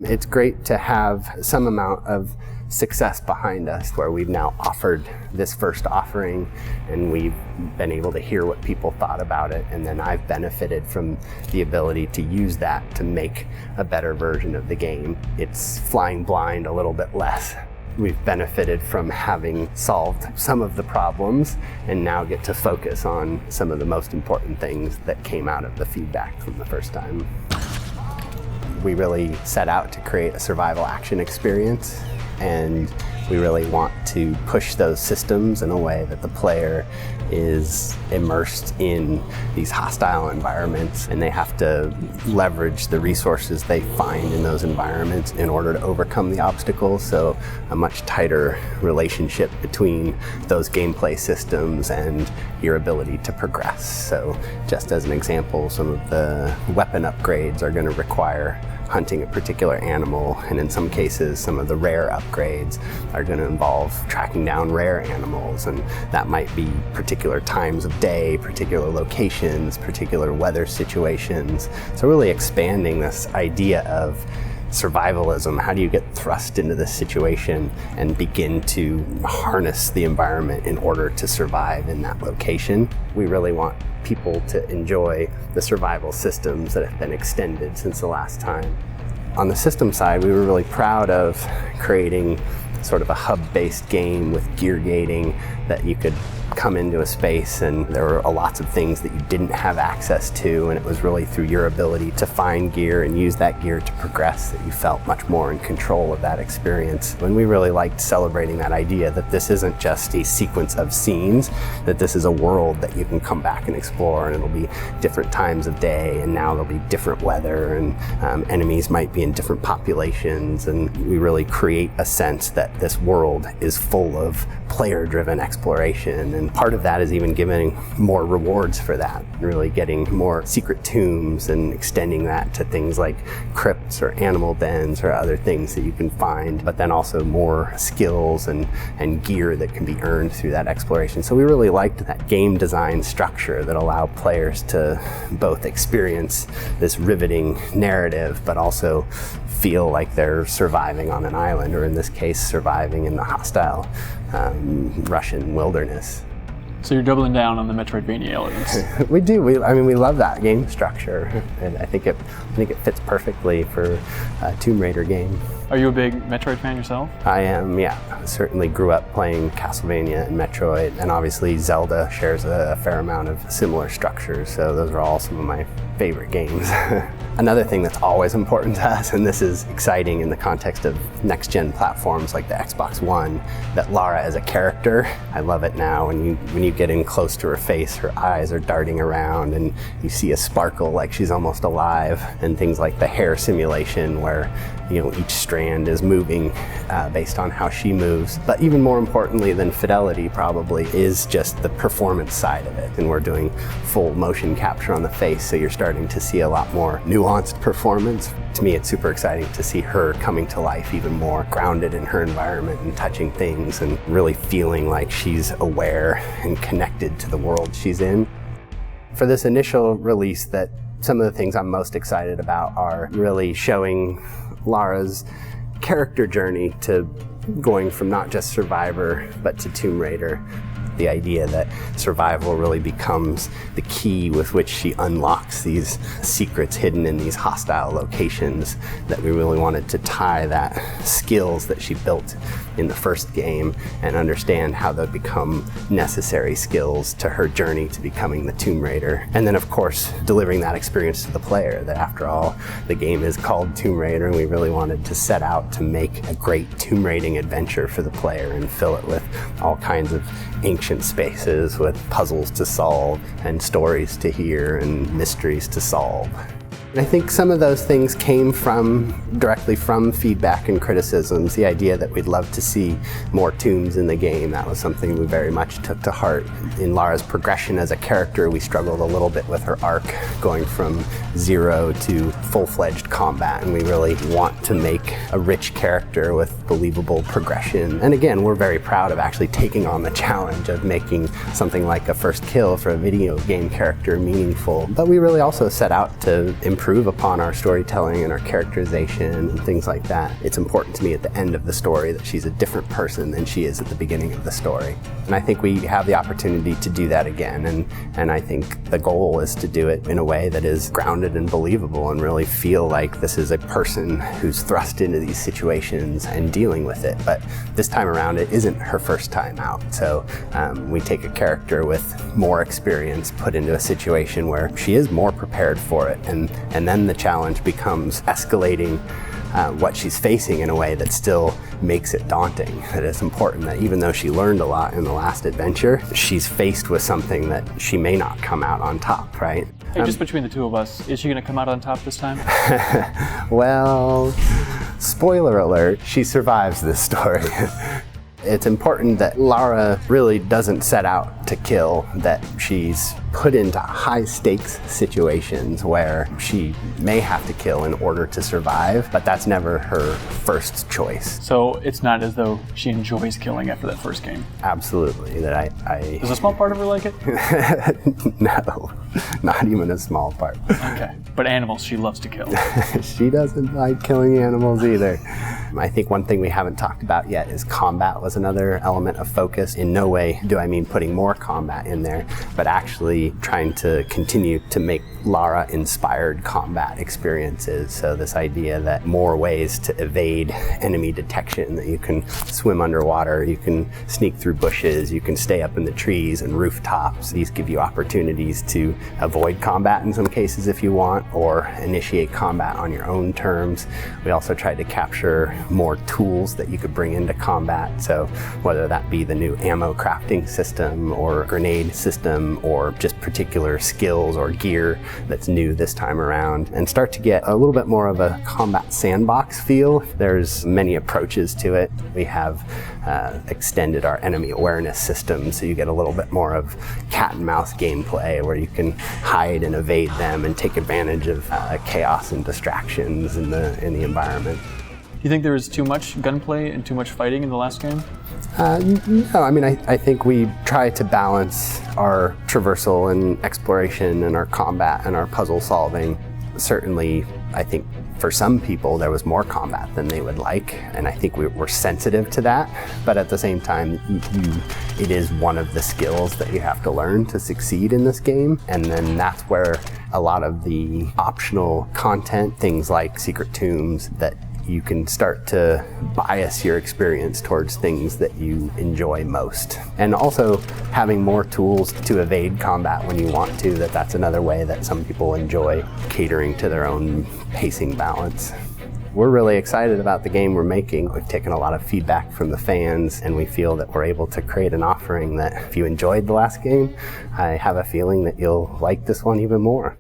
It's great to have some amount of success behind us where we've now offered this first offering and we've been able to hear what people thought about it, and then I've benefited from the ability to use that to make a better version of the game. It's flying blind a little bit less. We've benefited from having solved some of the problems and now get to focus on some of the most important things that came out of the feedback from the first time. We really set out to create a survival action experience, and we really want to push those systems in a way that the player is immersed in these hostile environments, and they have to leverage the resources they find in those environments in order to overcome the obstacles. So a much tighter relationship between those gameplay systems and your ability to progress. So just as an example, some of the weapon upgrades are going to require hunting a particular animal, and in some cases some of the rare upgrades are going to involve tracking down rare animals, and that might be particular times of day, particular locations, particular weather situations. So really expanding this idea of survivalism. How do you get thrust into this situation and begin to harness the environment in order to survive in that location? We really want people to enjoy the survival systems that have been extended since the last time. On the system side, we were really proud of creating sort of a hub-based game with gear gating that you could come into a space and there were lots of things that you didn't have access to, and it was really through your ability to find gear and use that gear to progress that you felt much more in control of that experience. And we really liked celebrating that idea that this isn't just a sequence of scenes, that this is a world that you can come back and explore, and it'll be different times of day, and now there'll be different weather, and enemies might be in different populations, and we really create a sense that this world is full of player-driven exploration. And part of that is even giving more rewards for that, really getting more secret tombs and extending that to things like crypts or animal dens or other things that you can find, but then also more skills and gear that can be earned through that exploration. So we really liked that game design structure that allowed players to both experience this riveting narrative, but also feel like they're surviving on an island, or in this case, surviving in the hostile Russian wilderness. So you're doubling down on the Metroidvania elements. We do. We love that game structure, and I think it fits perfectly for a Tomb Raider game. Are you a big Metroid fan yourself? I am, yeah. I certainly grew up playing Castlevania and Metroid, and obviously Zelda shares a fair amount of similar structures, so those are all some of my favorite games. Another thing that's always important to us, and this is exciting in the context of next-gen platforms like the Xbox One, that Lara as a character, I love it now. When you get in close to her face, her eyes are darting around, and you see a sparkle like she's almost alive, and things like the hair simulation where each strand is moving based on how she moves. But even more importantly than fidelity probably is just the performance side of it. And we're doing full motion capture on the face, so you're starting to see a lot more nuanced performance. To me, it's super exciting to see her coming to life even more, grounded in her environment and touching things and really feeling like she's aware and connected to the world she's in. For this initial release, that some of the things I'm most excited about are really showing Lara's character journey to going from not just Survivor, but to Tomb Raider. The idea that survival really becomes the key with which she unlocks these secrets hidden in these hostile locations, that we really wanted to tie that skills that she built in the first game and understand how they become necessary skills to her journey to becoming the Tomb Raider. And then of course delivering that experience to the player, that after all the game is called Tomb Raider, and we really wanted to set out to make a great tomb raiding adventure for the player and fill it with all kinds of ancient spaces with puzzles to solve and stories to hear and mysteries to solve. I think some of those things came directly from feedback and criticisms. The idea that we'd love to see more tombs in the game, that was something we very much took to heart. In Lara's progression as a character, we struggled a little bit with her arc, going from zero to full-fledged combat, and we really want to make a rich character with believable progression. And again, we're very proud of actually taking on the challenge of making something like a first kill for a video game character meaningful. But we really also set out to improve improve upon our storytelling and our characterization and things like that, it's important to me at the end of the story that she's a different person than she is at the beginning of the story. And I think we have the opportunity to do that again, and I think the goal is to do it in a way that is grounded and believable and really feel like this is a person who's thrust into these situations and dealing with it. But this time around, it isn't her first time out. So we take a character with more experience put into a situation where she is more prepared for it, and then the challenge becomes escalating what she's facing in a way that still makes it daunting. That it's important that even though she learned a lot in the last adventure, she's faced with something that she may not come out on top, right? Hey, just between the two of us, is she going to come out on top this time? Well, spoiler alert, she survives this story. It's important that Lara really doesn't set out to kill, that she's put into high stakes situations where she may have to kill in order to survive, but that's never her first choice. So it's not as though she enjoys killing after that first game? Absolutely. Does a small part of her like it? No, not even a small part. Okay, but animals she loves to kill. She doesn't like killing animals either. I think one thing we haven't talked about yet is combat was another element of focus. In no way do I mean putting more combat in there, but actually trying to continue to make Lara inspired combat experiences. So this idea that more ways to evade enemy detection, that you can swim underwater, you can sneak through bushes, you can stay up in the trees and rooftops. These give you opportunities to avoid combat in some cases if you want, or initiate combat on your own terms. We also tried to capture more tools that you could bring into combat. So whether that be the new ammo crafting system or grenade system, or just particular skills or gear that's new this time around, and start to get a little bit more of a combat sandbox feel. There's many approaches to it. We have extended our enemy awareness system, so you get a little bit more of cat and mouse gameplay where you can hide and evade them and take advantage of chaos and distractions in the environment. Do you think there was too much gunplay and too much fighting in the last game? No, I mean, I think we try to balance our traversal and exploration and our combat and our puzzle solving. Certainly, I think for some people there was more combat than they would like, and I think we're sensitive to that. But at the same time, it is one of the skills that you have to learn to succeed in this game, and then that's where a lot of the optional content, things like secret tombs, that you can start to bias your experience towards things that you enjoy most. And also having more tools to evade combat when you want to, that's another way that some people enjoy catering to their own pacing balance. We're really excited about the game we're making. We've taken a lot of feedback from the fans, and we feel that we're able to create an offering that if you enjoyed the last game, I have a feeling that you'll like this one even more.